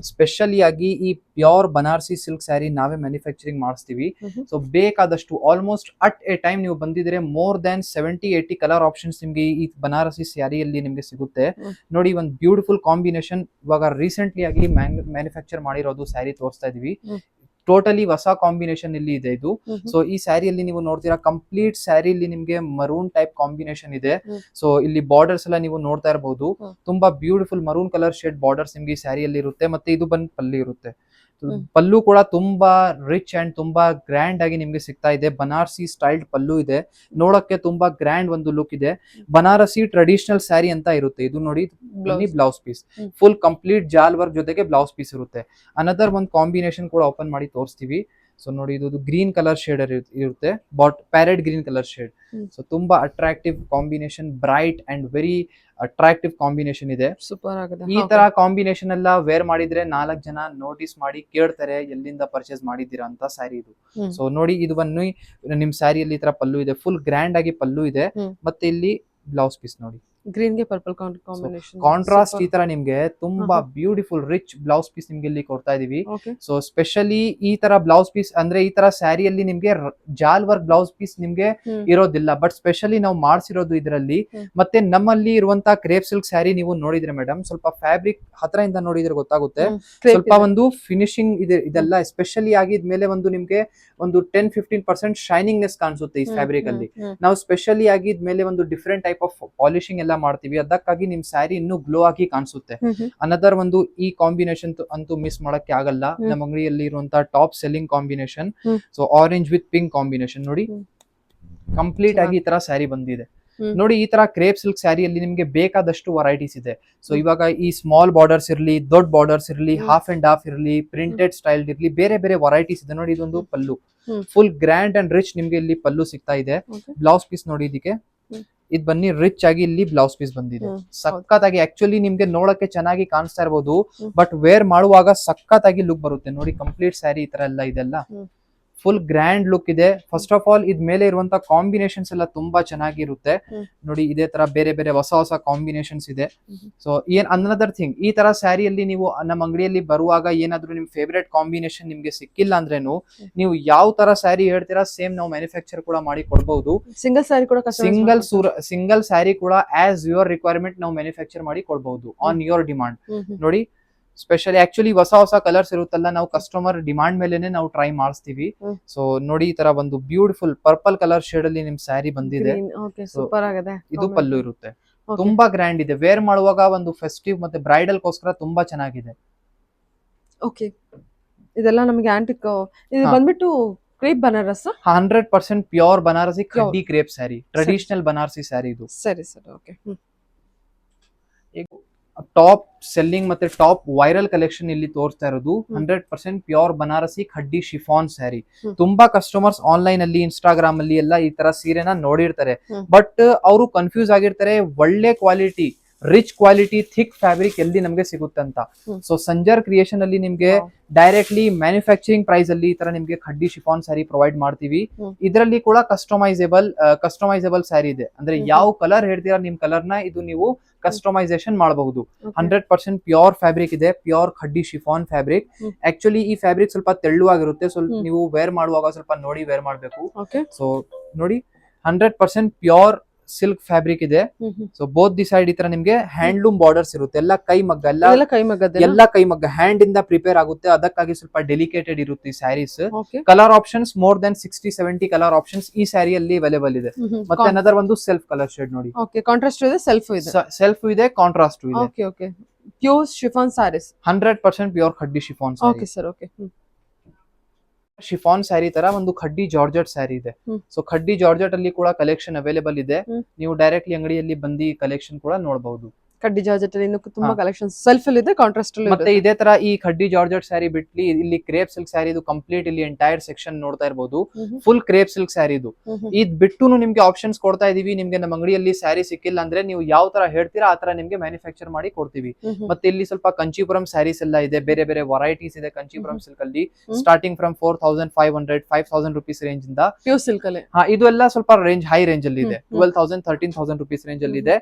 ಸ್ಪೆಷಲಿ ಆಗಿ ಈ ಪ್ಯೂರ್ ಬನಾರಸಿ ಸಿಲ್ಕ್ ಸ್ಯಾರಿ ನಾವೇ ಮ್ಯಾನುಫ್ಯಾಕ್ಚರಿಂಗ್ ಮಾಡಿಸ್ತೀವಿ. ಸೊ ಬೇಕಾದಷ್ಟು ಆಲ್ಮೋಸ್ಟ್ ಅಟ್ ಎ ಟೈಮ್ ನೀವು ಬಂದಿದ್ರೆ ಮೋರ್ ದನ್ 70-80 ಕಲರ್ ಆಪ್ಷನ್ಸ್ ನಿಮ್ಗೆ ಈ ಬನಾರಸಿ ಸ್ಯಾರಿಯಲ್ಲಿ ನಿಮ್ಗೆ ಸಿಗುತ್ತೆ. ನೋಡಿ ಒಂದು ಬ್ಯೂಟಿಫುಲ್ ಕಾಂಬಿನೇಷನ್ ಇವಾಗ ರೀಸೆಂಟ್ಲಿ ಆಗಿ ಮ್ಯಾನುಫ್ಯಾಕ್ಚರ್ ಮಾಡಿರೋದು ಸ್ಯಾರಿ ತೋರಿಸ್ತಾ ಇದೀವಿ. ಟೋಟಲಿ ಹೊಸ ಕಾಂಬಿನೇಷನ್ ಇಲ್ಲಿ ಇದೆ ಇದು. ಸೊ ಈ ಸ್ಯಾರಿಯಲ್ಲಿ ನೀವು ನೋಡ್ತೀರಾ ಕಂಪ್ಲೀಟ್ ಸ್ಯಾರಿಯಲ್ಲಿ ನಿಮ್ಗೆ ಮರೂನ್ ಟೈಪ್ ಕಾಂಬಿನೇಷನ್ ಇದೆ. ಸೊ ಇಲ್ಲಿ ಬಾರ್ಡರ್ಸ್ ಎಲ್ಲ ನೀವು ನೋಡ್ತಾ ಇರಬಹುದು. ತುಂಬಾ beautiful maroon colour shade borders ನಿಮ್ಗೆ ಈ ಸ್ಯಾರಿಯಲ್ಲಿ ಇರುತ್ತೆ. ಮತ್ತೆ ಇದು ಬಂದು ಪಲ್ಲು ಇರುತ್ತೆ. ಪಲ್ಲು ಕೂಡ ತುಂಬಾ ರಿಚ್ ಅಂಡ್ ತುಂಬಾ ಗ್ರ್ಯಾಂಡ್ ಆಗಿ ನಿಮ್ಗೆ ಸಿಗ್ತಾ ಇದೆ. ಬನಾರಸಿ ಸ್ಟೈಲ್ಡ್ ಪಲ್ಲು ಇದೆ. ನೋಡಕ್ಕೆ ತುಂಬಾ ಗ್ರ್ಯಾಂಡ್ ಒಂದು ಲುಕ್ ಇದೆ. ಬನಾರಸಿ ಟ್ರೆಡಿಷನಲ್ ಸ್ಯಾರಿ ಅಂತ ಇರುತ್ತೆ. ಇದು ನೋಡಿ ಬ್ಲೌಸ್ ಪೀಸ್ ಫುಲ್ ಕಂಪ್ಲೀಟ್ ಜಾಲ್ ವರ್ಕ್ ಜೊತೆಗೆ ಬ್ಲೌಸ್ ಪೀಸ್ ಇರುತ್ತೆ. ಅನದರ್ ಒಂದು ಕಾಂಬಿನೇಷನ್ ಕೂಡ ಓಪನ್ ಮಾಡಿ ತೋರಿಸ್ತೀವಿ. ಸೊ ನೋಡಿ ಇದು ಗ್ರೀನ್ ಕಲರ್ ಶೇಡ್ ಇರುತ್ತೆ. Parrot green colour shade. So ತುಂಬಾ attractive combination, bright and very attractive combination ಇದೆ. ಸೂಪರ್ ಆಗಿದೆ. ಈ ತರ ಕಾಂಬಿನೇಷನ್ ಎಲ್ಲ ವೇರ್ ಮಾಡಿದ್ರೆ 4 ಜನ ನೋಟಿಸ್ ಮಾಡಿ ಕೇಳ್ತಾರೆ ಎಲ್ಲಿಂದ ಪರ್ಚೇಸ್ ಮಾಡಿದ್ದೀರಾ ಅಂತ ಸ್ಯಾರಿ ಇದು. ಸೊ ನೋಡಿ ಇದು ಬನ್ನಿ ನಿಮ್ ಸ್ಯಾರಿಯಲ್ಲಿ ಈ ತರ ಪಲ್ಲು ಇದೆ. ಫುಲ್ ಗ್ರ್ಯಾಂಡ್ ಆಗಿ ಪಲ್ಲು ಇದೆ. ಮತ್ತೆ ಇಲ್ಲಿ ಬ್ಲೌಸ್ ಪೀಸ್ ನೋಡಿ ಗ್ರೀನ್ ಗೆ ಪರ್ಪಲ್ ಕಾಂಬಿನೇಷನ್ ಕಾಂಟ್ರಾಸ್ಟ್ ಈ ತರ ನಿಮ್ಗೆ ತುಂಬಾ ಬ್ಯೂಟಿಫುಲ್ ರಿಚ್ ಬ್ಲೌಸ್ ಪೀಸ್ ನಿಮ್ಗೆ ಇಲ್ಲಿ ಕೊಡ್ತಾ ಇದೀವಿ. ಸೊ ಸ್ಪೆಷಲಿ ಈ ತರ ಬ್ಲೌಸ್ ಪೀಸ್ ಅಂದ್ರೆ ಈ ತರ ಸ್ಯಾರಿಯಲ್ಲಿ ನಿಮ್ಗೆ ಜಾಲ್ ವರ್ಕ್ ಬ್ಲೌಸ್ ಪೀಸ್ ನಿಮ್ಗೆ ಇರೋದಿಲ್ಲ. ಬಟ್ ಸ್ಪೆಷಲಿ ನಾವು ಮಾಡಿಸಿರೋದು ಇದರಲ್ಲಿ. ಮತ್ತೆ ನಮ್ಮಲ್ಲಿ ಇರುವಂತ ಕ್ರೇಪ್ ಸಿಲ್ಕ್ ಸ್ಯಾರಿ ನೀವು ನೋಡಿದ್ರೆ ಮೇಡಮ್ ಸ್ವಲ್ಪ ಫ್ಯಾಬ್ರಿಕ್ ಹತ್ರದಿಂದ ನೋಡಿದ್ರೆ ಗೊತ್ತಾಗುತ್ತೆ. ಸ್ವಲ್ಪ ಒಂದು ಫಿನಿಶಿಂಗ್ ಇದೆ ಇದೆಲ್ಲ. ಎಸ್ಪೆಷಲಿ ಆಗಿ ಇದ್ಮೇಲೆ ಒಂದು ನಿಮ್ಗೆ ಒಂದು 10-15% ಶೈನಿಂಗ್ನೆಸ್ ಕಾಣಿಸುತ್ತೆ ಈ ಫ್ಯಾಬ್ರಿಕ್ ಅಲ್ಲಿ. ನಾವು ಸ್ಪೆಷಲಿ ಆಗಿ ಇದ್ಮೇಲೆ ಒಂದು ಡಿಫ್ರೆಂಟ್ ಟೈಪ್ ಆಫ್ ಪಾಲಿಶಿಂಗ್ ಎಲ್ಲ ಮಾಡ್ತೀವಿ. ಅದಕ್ಕಾಗಿ ನಿಮ್ ಸ್ಯಾರಿ ಇನ್ನೂ ಗ್ಲೋ ಆಗಿ ಕಾಣಿಸುತ್ತೆ. ಅನದರ್ ಒಂದು ಈ ಕಾಂಬಿನೇಷನ್ ಅಂತೂ ಮಿಸ್ ಮಾಡಕ್ಕೆ ಆಗಲ್ಲ. ನಮ್ಮ ಅಂಗಡಿಯಲ್ಲಿ ಇರುವಂತಹ top selling combination. So orange with pink combination ನೋಡಿ ಕಂಪ್ಲೀಟ್ ಆಗಿ ಈ ತರ ಸ್ಯಾರಿ ಬಂದಿದೆ. ನೋಡಿ ಈ ತರ ಕ್ರೇಪ್ ಸಿಲ್ಕ್ ಸ್ಯಾರಿಯಲ್ಲಿ ನಿಮ್ಗೆ ಬೇಕಾದಷ್ಟು ವೆರೈಟೀಸ್ ಇದೆ. ಸೊ ಇವಾಗ ಈ ಸ್ಮಾಲ್ ಬಾರ್ಡರ್ಸ್ ಇರ್ಲಿ, ದೊಡ್ಡ ಬಾರ್ಡರ್ಸ್ ಇರ್ಲಿ, ಹಾಫ್ ಅಂಡ್ ಹಾಫ್ ಇರ್ಲಿ, ಪ್ರಿಂಟೆಡ್ ಸ್ಟೈಲ್ ಇರ್ಲಿ, ಬೇರೆ ವೆರೈಟೀಸ್ ಇದೆ. ನೋಡಿ ಇದೊಂದು ಪಲ್ಲು ಫುಲ್ ಗ್ರ್ಯಾಂಡ್ ಅಂಡ್ ರಿಚ್ ನಿಮ್ಗೆ ಇಲ್ಲಿ ಪಲ್ಲು ಸಿಗ್ತಾ ಇದೆ. ಬ್ಲೌಸ್ ಪೀಸ್ ನೋಡಿ ಇದಕ್ಕೆ ಇದು ಬನ್ನಿ ರಿಚ್ ಆಗಿ ಇಲ್ಲಿ ಬ್ಲೌಸ್ ಪೀಸ್ ಬಂದಿದೆ. ಸಖತ್ತಾಗಿ ಆಕ್ಚುಲಿ ನಿಮ್ಗೆ ನೋಡಕ್ಕೆ ಚೆನ್ನಾಗಿ ಕಾಣಿಸ್ತಾ ಇರಬಹುದು. ಬಟ್ ವೇರ್ ಮಾಡುವಾಗ ಸಖತ್ತಾಗಿ ಲುಕ್ ಬರುತ್ತೆ. ನೋಡಿ ಕಂಪ್ಲೀಟ್ ಸ್ಯಾರಿ ಈ ತರ ಎಲ್ಲ ಇದೆಲ್ಲ ಫುಲ್ ಗ್ರ್ಯಾಂಡ್ ಲುಕ್ ಇದೆ. ಫಸ್ಟ್ ಆಫ್ ಆಲ್ ಇದ್ ಮೇಲೆ ಇರುವಂತ ಕಾಂಬಿನೇಷನ್ಸ್ ಎಲ್ಲ ತುಂಬಾ ಚೆನ್ನಾಗಿರುತ್ತೆ. ನೋಡಿ ಇದೇ ತರ ಬೇರೆ ಹೊಸ ಕಾಂಬಿನೇಷನ್ಸ್ ಇದೆ. ಸೊ ಏನ್ ಅನದರ್ ಥಿಂಗ್, ಈ ತರ ಸ್ಯಾರಿಯಲ್ಲಿ ನೀವು ನಮ್ಮ ಅಂಗಡಿಯಲ್ಲಿ ಬರುವಾಗ ಏನಾದ್ರು ನಿಮ್ ಫೇವರೇಟ್ ಕಾಂಬಿನೇಷನ್ ನಿಮ್ಗೆ ಸಿಕ್ಕಿಲ್ಲ ಅಂದ್ರೇನು ನೀವು ಯಾವ ತರ ಸ್ಯಾರಿ ಹೇಳ್ತೀರಾ ಸೇಮ್ ನಾವು ಮ್ಯಾನುಫ್ಯಾಕ್ಚರ್ ಕೂಡ ಮಾಡಿ ಕೊಡಬಹುದು. ಸಿಂಗಲ್ ಸ್ಯಾರಿ ಕೂಡ ಆಸ್ ಯುವರ್ ರಿಕ್ವೈರ್ಮೆಂಟ್ ನಾವು ಮ್ಯಾನುಫ್ಯಾಕ್ಚರ್ ಮಾಡಿ ಕೊಡಬಹುದು ಆನ್ ಯುವರ್ ಡಿಮಾಂಡ್. ನೋಡಿ ಸ್ಪೆಷಲಿ ಆಕ್ಚುಲಿ ಹೊಸ ಕಲರ್ಸ್ ಇರುತ್ತಲ್ಲ ನಾವು ಕಸ್ಟಮರ್ ಡಿಮಾಂಡ್ ಮೇಲೆನೆ ನಾವು ಟ್ರೈ ಮಾಡಿಸ್ತೀವಿ. ಸೊ ನೋಡಿ ಈ ತರ ಒಂದು ಬ್ಯೂಟಿಫುಲ್ ಪರ್ಪಲ್ ಕಲರ್ ಶೇಡ್ ಅಲ್ಲಿ ನಿಮ್ ಸ್ಯಾರಿ ಬಂದಿದೆ. ಇದು ಪಲ್ಲು ಇರುತ್ತೆ. ತುಂಬಾ ಗ್ರ್ಯಾಂಡ್ ಇದೆ. ವೇರ್ ಮಾಡುವಾಗ ಒಂದು ಫೆಸ್ಟಿವ್ ಮತ್ತೆ ಬ್ರೈಡಲ್ ಗೋಸ್ಕರ ತುಂಬಾ ಚೆನ್ನಾಗಿದೆ. ಓಕೆ, ಇದೆಲ್ಲ ನಮಗೆ ಆಂಟಿಕ್ ಇದು ಬಂದ್ಬಿಟ್ಟು ಕ್ರೇಪ್ ಬನಾರಸ್ 100% ಪ್ಯೂರ್ ಬನಾರಸಿ ಕಡ್ಡಿ ಕ್ರೇಪ್ ಸ್ಯಾರಿ, ಟ್ರೆಡಿಷನಲ್ ಬನಾರಸಿ ಸ್ಯಾರಿ ಇದು. ಸರಿ ಸರ್, ಓಕೆ. ಟಾಪ್ ಸೆಲ್ಲಿಂಗ್ ಮತ್ತೆ ಟಾಪ್ ವೈರಲ್ ಕಲೆಕ್ಷನ್ ಇಲ್ಲಿ ತೋರಿಸ್ತಾ ಇರೋದು 100% ಪ್ಯೂರ್ ಬನಾರಸಿ ಖಡ್ಡಿ ಶಿಫಾನ್ ಸ್ಯಾರಿ. ತುಂಬಾ ಕಸ್ಟಮರ್ಸ್ ಆನ್ಲೈನ್ ಅಲ್ಲಿ ಇನ್ಸ್ಟಾಗ್ರಾಮ್ ಅಲ್ಲಿ ಎಲ್ಲ ಈ ತರ ಸೀರೆನ ನೋಡಿರ್ತಾರೆ. ಬಟ್ ಅವರು ಕನ್ಫ್ಯೂಸ್ ಆಗಿರ್ತಾರೆ ಒಳ್ಳೆ quality rich quality thick fabric ಎಲ್ಲಿ ನಮಗೆ ಸಿಗುತ್ತೆ ಅಂತ. ಸೊ ಸಂಜರ್ ಕ್ರಿಯೇಷನ್ ಅಲ್ಲಿ ನಿಮ್ಗೆ ಡೈರೆಕ್ಟ್ಲಿ ಮ್ಯಾನುಫ್ಯಾಕ್ಚರಿಂಗ್ ಪ್ರೈಸ್ ಅಲ್ಲಿ ಈ ತರ ನಿಮ್ಗೆ ಖಡ್ಡಿ ಶಿಫಾನ್ ಸ್ಯಾರಿ ಪ್ರೊವೈಡ್ ಮಾಡ್ತೀವಿ. ಇದರಲ್ಲಿ ಕೂಡ ಕಸ್ಟಮೈಸೇಬಲ್ ಸ್ಯಾರಿ ಇದೆ, ಅಂದ್ರೆ ಯಾವ ಕಲರ್ ಹೇಳ್ತೀರಾ ನಿಮ್ ಕಲರ್ ನ ಇದು ನೀವು ಕಸ್ಟಮೈಸೇಷನ್ ಮಾಡಬಹುದು. 100% ಪ್ಯೂರ್ ಫ್ಯಾಬ್ರಿಕ್ ಇದೆ, pure khaddi chiffon fabric. Actually ಈ ಫ್ಯಾಬ್ರಿಕ್ ಸ್ವಲ್ಪ ತೆಳ್ಳುವಾಗಿರುತ್ತೆ, ಸ್ವಲ್ಪ ನೀವು ವೇರ್ ಮಾಡುವಾಗ ಸ್ವಲ್ಪ ನೋಡಿ ವೇರ್ ಮಾಡಬೇಕು. ಸೊ ನೋಡಿ 100% ಪ್ಯೂರ್ ಸಿಲ್ಕ್ ಫ್ಯಾಬ್ರಿಕ್ ಇದೆ. ಸೊ ಬೋತ್ ದಿ ಸೈಡ್ ಈ ತರ ನಿಮ್ಗೆ ಹ್ಯಾಂಡ್ಲೂಮ್ ಬಾರ್ಡರ್ಸ್ ಇರುತ್ತೆ, ಎಲ್ಲ ಕೈ ಮಗ್ಗ ಹ್ಯಾಂಡ್ ಇಂದ ಪ್ರಿಪೇರ್ ಆಗುತ್ತೆ, ಅದಕ್ಕಾಗಿ ಸ್ವಲ್ಪ ಡೆಲಿಕೇಟೆಡ್ ಇರುತ್ತೆ ಈ saris. Colour options more than 60-70 colour options ಈ ಸ್ಯಾರಿಯಲ್ಲಿ ಅವೈಲೇಬಲ್ ಇದೆ. ಮತ್ತೆ ಅನದರ್ ಒಂದು ಸೆಲ್ಫ್ ಕಲರ್ ಶೇಡ್ ನೋಡಿ, ಕಾಂಟ್ರಾಸ್ಟ್ ಇದೆ, ಸೆಲ್ಫ್ ಇದೆ, ಕಾಂಟ್ರಾಸ್ಟ್ ಇದೆ. Pure chiffon saris, 100% pure khaddi chiffon sari. Chiffon sari ತರ ಒಂದು ಖಡ್ಡಿ ಜಾರ್ಜೆಟ್ ಸ್ಯಾರಿ ಇದೆ. ಸೊ ಖಡ್ಡಿ ಜಾರ್ಜೆಟ್ ಅಲ್ಲಿ ಕೂಡ ಕಲೆಕ್ಷನ್ ಅವೈಲೇಬಲ್ ಇದೆ, ನೀವು ಡೈರೆಕ್ಟ್ಲಿ ಅಂಗಡಿಯಲ್ಲಿ ಬಂದು ಕಲೆಕ್ಷನ್ ಕೂಡ ನೋಡಬಹುದು. ಖಡ್ಡಿ ಜಾರ್ಜೆಟ್ ಅಲ್ಲಿ ತುಂಬಾ ಕಲೆಕ್ಷನ್ ಸೆಲ್ಫ್ ಅಲ್ಲಿ ಇದೆ, ಕಾಂಟ್ರಾಸ್ಟ್ ಅಲ್ಲಿ ಮತ್ತೆ ಇದೇ ತರ ಈ ಖಡ್ಡಿ ಜಾರ್ಜೆಟ್ ಸ್ಯಾರಿ ಬಿಟ್ಲಿ ಇಲ್ಲಿ ಕ್ರೇಪ್ ಸಿಲ್ಕ್ ಸ್ಯಾರಿ ಇದು ಕಂಪ್ಲೀಟ್ ಇಲ್ಲಿ ಎಂಟೈರ್ ಸೆಕ್ಷನ್ ನೋಡ್ತಾ ಇರಬಹುದು, ಫುಲ್ ಕ್ರೇಪ್ ಸಿಲ್ಕ್ ಸ್ಯಾರಿ ಇದು. ಇದ್ ಬಿಟ್ಟು ನಿಮ್ಗೆ ಆಪ್ಷನ್ಸ್ ಕೊಡ್ತಾ ಇದೀವಿ. ನಿಮ್ಗೆ ನಮ್ಮ ಅಂಗಡಿಯಲ್ಲಿ ಸ್ಯಾರಿ ಸಿಕ್ಕಿಲ್ಲ ಅಂದ್ರೆ ನೀವು ಯಾವ ತರ ಹೇಳ್ತೀರಾ ಆ ತರ ನಿಮ್ಗೆ ಮ್ಯಾನುಫ್ಯಾಕ್ಚರ್ ಮಾಡಿ ಕೊಡ್ತೀವಿ. ಮತ್ತೆ ಇಲ್ಲಿ ಸ್ವಲ್ಪ ಕಂಚಿಪುರಂ ಸ್ಯಾರೀಸ್ ಎಲ್ಲ ಇದೆ, ಬೇರೆ ಬೇರೆ ವರೈಟೀಸ್ ಇದೆ ಕಂಚಿಪುರಂ ಸಿಲ್ಕ್ ಅಲ್ಲಿ, ಸ್ಟಾರ್ಟಿಂಗ್ ಫ್ರಮ್ 4500-5000 ರುಪೀಸ್ ರೇಂಜ್ ಇಂದ ಪ್ಯೂರ್ ಸಿಲ್ಕ್ ಅಲ್ಲಿ. ಇದು ಎಲ್ಲ ಸ್ವಲ್ಪ ರೇಂಜ್ ಹೈ ರೇಂಜ್ ಅಲ್ಲಿ ಇದೆ, 12,000-13,000 ರುಪೀಸ್ ರೇಂಜ್ ಅಲ್ಲಿ ಇದೆ.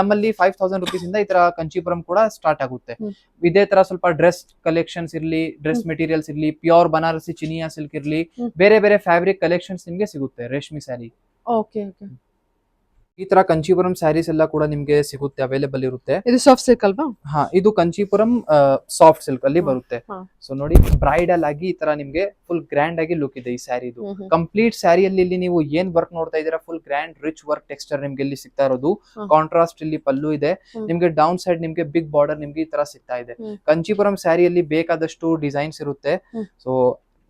ನಮ್ಮಲ್ಲಿ 5,000 ರುಪೀಸ್ ಇಂದ ಈ ತರ ಕಂಚಿಪುರಂ ಕೂಡ ಸ್ಟಾರ್ಟ್ ಆಗುತ್ತೆ. ಇದೇ ತರ ಸ್ವಲ್ಪ ಡ್ರೆಸ್ ಕಲೆಕ್ಷನ್ಸ್ ಇರ್ಲಿ, ಡ್ರೆಸ್ ಮೆಟೀರಿಯಲ್ಸ್ ಇರ್ಲಿ, ಪ್ಯೂರ್ ಬನಾರಸಿ ಚಿನಿಯಾ ಸಿಲ್ಕ್ ಇರ್ಲಿ, ಬೇರೆ ಬೇರೆ ಫ್ಯಾಬ್ರಿಕ್ ಕಲೆಕ್ಷನ್ಸ್ ನಿಮ್ಗೆ ಸಿಗುತ್ತೆ. ರೇಷ್ಮೆ ಸ್ಯಾರಿ, ಈ ತರ ಕಂಚಿಪುರಂ ಸ್ಯಾರೀಸ್ ಎಲ್ಲ ಕೂಡ ನಿಮ್ಗೆ ಸಿಗುತ್ತೆ, ಅವೈಲೇಬಲ್ ಇರುತ್ತೆ. ಇದು ಸಾಫ್ಟ್ ಸಿಲ್ಕ್ ಅಲ್ವಾ? ಇದು ಕಂಚಿಪುರಂ ಸಾಫ್ಟ್ ಸಿಲ್ಕ್ ಅಲ್ಲಿ ಬರುತ್ತೆ. ಸೊ ನೋಡಿ ಬ್ರೈಡಲ್ ಆಗಿ ಈ ತರ ನಿಮ್ಗೆ ಫುಲ್ ಗ್ರ್ಯಾಂಡ್ ಆಗಿ ಲುಕ್ ಇದೆ ಈ ಸ್ಯಾರಿ. ಇದು ಕಂಪ್ಲೀಟ್ ಸ್ಯಾರಿಯಲ್ಲಿ ಇಲ್ಲಿ ನೀವು ಏನ್ ವರ್ಕ್ ನೋಡ್ತಾ ಇದೀರಾ, full grand rich work texture ನಿಮ್ಗೆ ಇಲ್ಲಿ ಸಿಗ್ತಾ ಇರೋದು. ಕಾಂಟ್ರಾಸ್ಟ್ ಇಲ್ಲಿ ಪಲ್ಲು ಇದೆ, ನಿಮ್ಗೆ ಡೌನ್ ಸೈಡ್ ನಿಮ್ಗೆ ಬಿಗ್ ಬಾರ್ಡರ್ ನಿಮ್ಗೆ ಈ ತರ ಸಿಗ್ತಾ ಇದೆ. ಕಂಚಿಪುರಂ ಸ್ಯಾರಿಯಲ್ಲಿ ಬೇಕಾದಷ್ಟು ಡಿಸೈನ್ಸ್ ಇರುತ್ತೆ. ಸೊ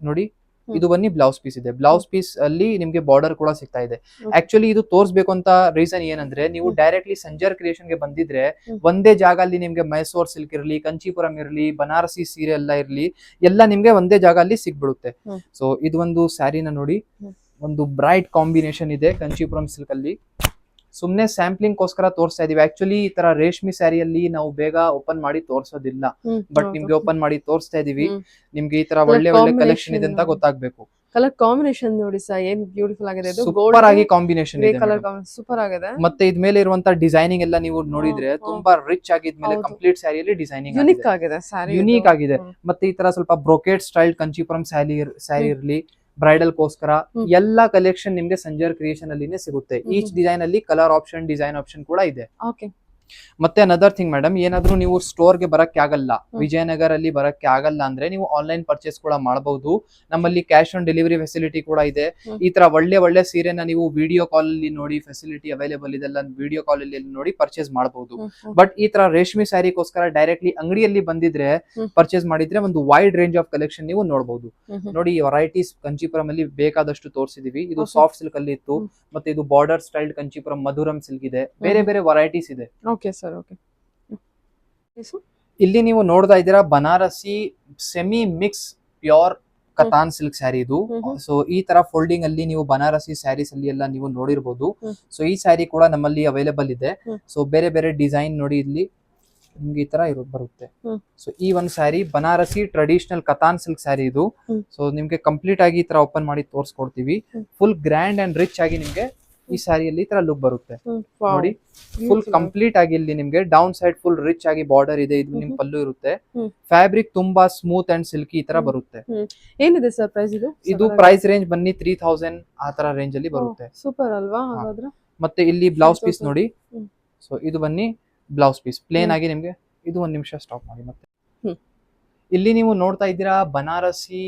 ನೋಡಿ ಇದು ಬನ್ನಿ ಬ್ಲೌಸ್ ಪೀಸ್ ಇದೆ, ಬ್ಲೌಸ್ ಪೀಸ್ ಅಲ್ಲಿ ನಿಮ್ಗೆ ಬಾರ್ಡರ್ ಕೂಡ ಸಿಗ್ತಾ ಇದೆ. ಆಕ್ಚುಲಿ ಇದು ತೋರಿಸಬೇಕು ಅಂತ ರೀಸನ್ ಏನಂದ್ರೆ, ನೀವು ಡೈರೆಕ್ಟ್ಲಿ ಸಂಜರ್ ಕ್ರಿಯೇಷನ್ ಗೆ ಬಂದಿದ್ರೆ ಒಂದೇ ಜಾಗ ಅಲ್ಲಿ ನಿಮ್ಗೆ ಮೈಸೂರ್ ಸಿಲ್ಕ್ ಇರ್ಲಿ, ಕಂಚಿಪುರಂ ಇರ್ಲಿ, ಬನಾರಸಿ ಸೀರೆ ಎಲ್ಲ ಇರ್ಲಿ, ಎಲ್ಲ ನಿಮ್ಗೆ ಒಂದೇ ಜಾಗ ಅಲ್ಲಿ ಸಿಗ್ಬಿಡುತ್ತೆ. ಸೊ ಇದು ಒಂದು ಸ್ಯಾರಿನ ನೋಡಿ, ಒಂದು ಬ್ರೈಟ್ ಕಾಂಬಿನೇಷನ್ ಇದೆ ಕಂಚಿಪುರಂ ಸಿಲ್ಕ್ ಅಲ್ಲಿ. ಸುಮ್ನೆ ಸ್ಯಾಂಪ್ಲಿಂಗ್ ಗೋಸ್ಕರ ತೋರಿಸ್ತಾ ಇದೀವಿ. ಆಕ್ಚುಲಿ ಈ ತರ ರೇಷ್ಮೆ ಸ್ಯಾರಿಯಲ್ಲಿ ನಾವು ಬೇಗ ಓಪನ್ ಮಾಡಿ ತೋರ್ಸೋದಿಲ್ಲ, ಬಟ್ ನಿಮ್ಗೆ ಓಪನ್ ಮಾಡಿ ತೋರಿಸ್ತಾ ಇದೀವಿ. ನಿಮ್ಗೆ ಈ ತರ ಒಳ್ಳೆ ಒಳ್ಳೆ ಕಲೆಕ್ಷನ್ ಇದೆ ಅಂತ ಗೊತ್ತಾಗ್ಬೇಕು. ಕಲರ್ ಕಾಂಬಿನೇಷನ್ ನೋಡಿ ಸರ್, ಏನ್ ಬ್ಯೂಟಿಫುಲ್ ಆಗಿದೆ, ಇದು ಸೂಪರ್ ಆಗಿ ಕಾಂಬಿನೇಷನ್ ಇದೆ, ಕಲರ್ ಸೂಪರ್ ಆಗಿದೆ. ಮತ್ತೆ ಇದ್ಮೇಲೆ ಇರುವಂತ ಡಿಸೈನಿಂಗ್ ಎಲ್ಲ ನೀವು ನೋಡಿದ್ರೆ ತುಂಬಾ ರಿಚ್ ಆಗಿದ್ಮೇಲೆ ಕಂಪ್ಲೀಟ್ ಸ್ಯಾರಿಯಲ್ಲಿ ಡಿಸೈನಿಂಗ್ ಯುನಿಕ್ ಆಗಿದೆ, ಯುನಿಕ್ ಆಗಿದೆ. ಮತ್ತೆ ಈ ತರ ಸ್ವಲ್ಪ ಬ್ರೊಕೇಟ್ ಸ್ಟೈಲ್ ಕಂಚಿಪುರಂ ಸ್ಯಾರಿ ಇರ್ಲಿ, ಬ್ರೈಡಲ್ ಗೋಸ್ಕರ ಎಲ್ಲಾ ಕಲೆಕ್ಷನ್ ನಿಮ್ಗೆ ಸಂಜರ್ ಕ್ರಿಯೇಷನ್ ಅಲ್ಲಿನೇ ಸಿಗುತ್ತೆ. ಈಚ್ ಡಿಸೈನ್ ಅಲ್ಲಿ ಕಲರ್ ಆಪ್ಷನ್, ಡಿಸೈನ್ ಆಪ್ಷನ್ ಕೂಡ ಇದೆ. ಮತ್ತೆ ಅನದರ್ ಥಿಂಗ್ ಮೇಡಮ್, ಏನಾದ್ರೂ ನೀವು ಸ್ಟೋರ್ ಗೆ ಬರಕ್ಕೆ ಆಗಲ್ಲ, ವಿಜಯನಗರ ಅಲ್ಲಿ ಬರಕ್ಕೆ ಆಗಲ್ಲ ಅಂದ್ರೆ ನೀವು ಆನ್ಲೈನ್ ಪರ್ಚೇಸ್ ಕೂಡ ಮಾಡಬಹುದು. ನಮ್ಮಲ್ಲಿ ಕ್ಯಾಶ್ ಆನ್ ಡೆಲಿವರಿ ಫೆಸಿಲಿಟಿ ಕೂಡ ಇದೆ. ಈ ತರ ಒಳ್ಳೆ ಒಳ್ಳೆ ಸೀರೆನ ನೀವು ವಿಡಿಯೋ ಕಾಲ್ ಅಲ್ಲಿ ನೋಡಿ, ಫೆಸಿಲಿಟಿ ಅವೈಲೇಬಲ್ ಇದೆಲ್ಲ ವಿಡಿಯೋ ಕಾಲ್ ಅಲ್ಲಿ ನೋಡಿ ಪರ್ಚೇಸ್ ಮಾಡಬಹುದು. ಬಟ್ ಈ ತರ ರೇಷ್ಮೆ ಸ್ಯಾರಿಗೋಸ್ಕರ ಡೈರೆಕ್ಟ್ಲಿ ಅಂಗಡಿಯಲ್ಲಿ ಬಂದಿದ್ರೆ ಪರ್ಚೇಸ್ ಮಾಡಿದ್ರೆ ಒಂದು ವೈಡ್ ರೇಂಜ್ ಆಫ್ ಕಲೆಕ್ಷನ್ ನೀವು ನೋಡಬಹುದು. ನೋಡಿ ವೆರೈಟೀಸ್ ಕಂಚಿಪುರಂ ಅಲ್ಲಿ ಬೇಕಾದಷ್ಟು ತೋರಿಸಿದೀವಿ. ಇದು ಸಾಫ್ಟ್ ಸಿಲ್ಕ್ ಅಲ್ಲಿ ಇತ್ತು, ಮತ್ತೆ ಇದು ಬಾರ್ಡರ್ ಸ್ಟೈಲ್ ಕಂಚಿಪುರಂ ಮಧುರಂ ಸಿಲ್ಕ್ ಇದೆ, ಬೇರೆ ಬೇರೆ ವೆರೈಟೀಸ್ ಇದೆ. ಇಲ್ಲಿ ನೀವು ನೋಡ್ತಾ ಇದ್ದೀರಾ Banarasi semi mix pure Katan silk sari ಇದು. ಸೊ ಈ ತರ ಫೋಲ್ಡಿಂಗ್ ಅಲ್ಲಿ ನೀವು ಬನಾರಸಿ ಸ್ಯಾರೀಸ್ ಅಲ್ಲಿ ಎಲ್ಲ ನೀವು ನೋಡಿರ್ಬೋದು. ಸೊ ಈ ಸ್ಯಾರಿ ಕೂಡ ನಮ್ಮಲ್ಲಿ ಅವೈಲೇಬಲ್ ಇದೆ. ಸೊ ಬೇರೆ ಬೇರೆ ಡಿಸೈನ್ ನೋಡಿ ಇಲ್ಲಿ ನಿಮ್ಗೆ ಈ ತರ ಬರುತ್ತೆ. ಸೊ ಈ ಒಂದು ಸ್ಯಾರಿ ಬನಾರಸಿ ಟ್ರೆಡಿಷನಲ್ ಕತಾನ್ ಸಿಲ್ಕ್ ಸ್ಯಾರಿ ಇದು. ಸೊ ನಿಮ್ಗೆ ಕಂಪ್ಲೀಟ್ ಆಗಿ ಈ ತರ ಓಪನ್ ಮಾಡಿ ತೋರಿಸ್ಕೊಡ್ತೀವಿ. ಫುಲ್ ಗ್ರ್ಯಾಂಡ್ ಅಂಡ್ ರಿಚ್ ಆಗಿ ನಿಮ್ಗೆ ಈ ಸ್ಯಾರಿಯಲ್ಲಿ ಈ ತರ ಲುಕ್ ಬರುತ್ತೆ ನೋಡಿ. ಫುಲ್ ಕಂಪ್ಲೀಟ್ ಆಗಿ ಇಲ್ಲಿ ನಿಮ್ಗೆ ಡೌನ್ ಸೈಡ್ ಫುಲ್ ರಿಚ್ ಆಗಿ ಬಾರ್ಡರ್ ಇದೆ, ಇದು ನಿಮ್ ಪಲ್ಲು ಇರುತ್ತೆ. ಫ್ಯಾಬ್ರಿಕ್ ತುಂಬಾ ಸ್ಮೂತ್ ಅಂಡ್ ಸಿಲ್ಕಿ ಈ ತರ ಬರುತ್ತೆ. ಏನಿದೆ ಸರ್ ಪ್ರೈಸ್? ಇದು ಪ್ರೈಸ್ ರೇಂಜ್ ಬನ್ನಿ 3000 ಆ ತರ ರೇಂಜ್ ಅಲ್ಲಿ ಬರುತ್ತೆ. ಸೂಪರ್ ಅಲ್ವಾ ಹಾಗಾದ್ರೆ. ಮತ್ತೆ ಇಲ್ಲಿ ಬ್ಲೌಸ್ ಪೀಸ್ ನೋಡಿ. ಸೊ ಇದು ಬನ್ನಿ ಬ್ಲೌಸ್ ಪೀಸ್ ಪ್ಲೇನ್ ಆಗಿ ನಿಮ್ಗೆ, ಇದು ಒಂದ್ ನಿಮಿಷ ಸ್ಟಾಪ್ ಮಾಡಿ. ಮತ್ತೆ ಇಲ್ಲಿ ನೀವು ನೋಡ್ತಾ ಇದ್ದೀರಾ Banarasi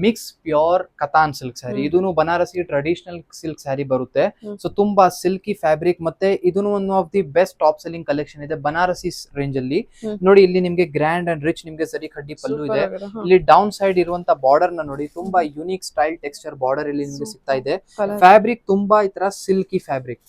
mix pure Katan silk sari. ಇದೂನು ಬನಾರಸಿ ಟ್ರೆಡಿಷನಲ್ ಸಿಲ್ಕ್ ಸ್ಯಾರಿ ಬರುತ್ತೆ. ಸೊ ತುಂಬಾ ಸಿಲ್ಕಿ ಫ್ಯಾಬ್ರಿಕ್, ಮತ್ತೆ ಇದೂನು one of the best top selling collection ಇದೆ ಬನಾರಸಿ ರೇಂಜ್ ಅಲ್ಲಿ. ನೋಡಿ ಇಲ್ಲಿ ನಿಮ್ಗೆ ಗ್ರ್ಯಾಂಡ್ ಅಂಡ್ ರಿಚ್ ನಿಮ್ಗೆ ಸರಿ ಖಡ್ಡಿ ಪಲ್ಲು ಇದೆ. ಇಲ್ಲಿ ಡೌನ್ ಸೈಡ್ ಇರುವಂತ ಬಾರ್ಡರ್ ನ ನೋಡಿ, ತುಂಬಾ ಯುನಿಕ್ ಸ್ಟೈಲ್ ಟೆಕ್ಸ್ಚರ್ ಬಾರ್ಡರ್ ಇಲ್ಲಿ ನಿಮ್ಗೆ ಸಿಗ್ತಾ ಇದೆ. ಫ್ಯಾಬ್ರಿಕ್ ತುಂಬಾ ಈ ತರ ಸಿಲ್ಕಿ ಫ್ಯಾಬ್ರಿಕ್,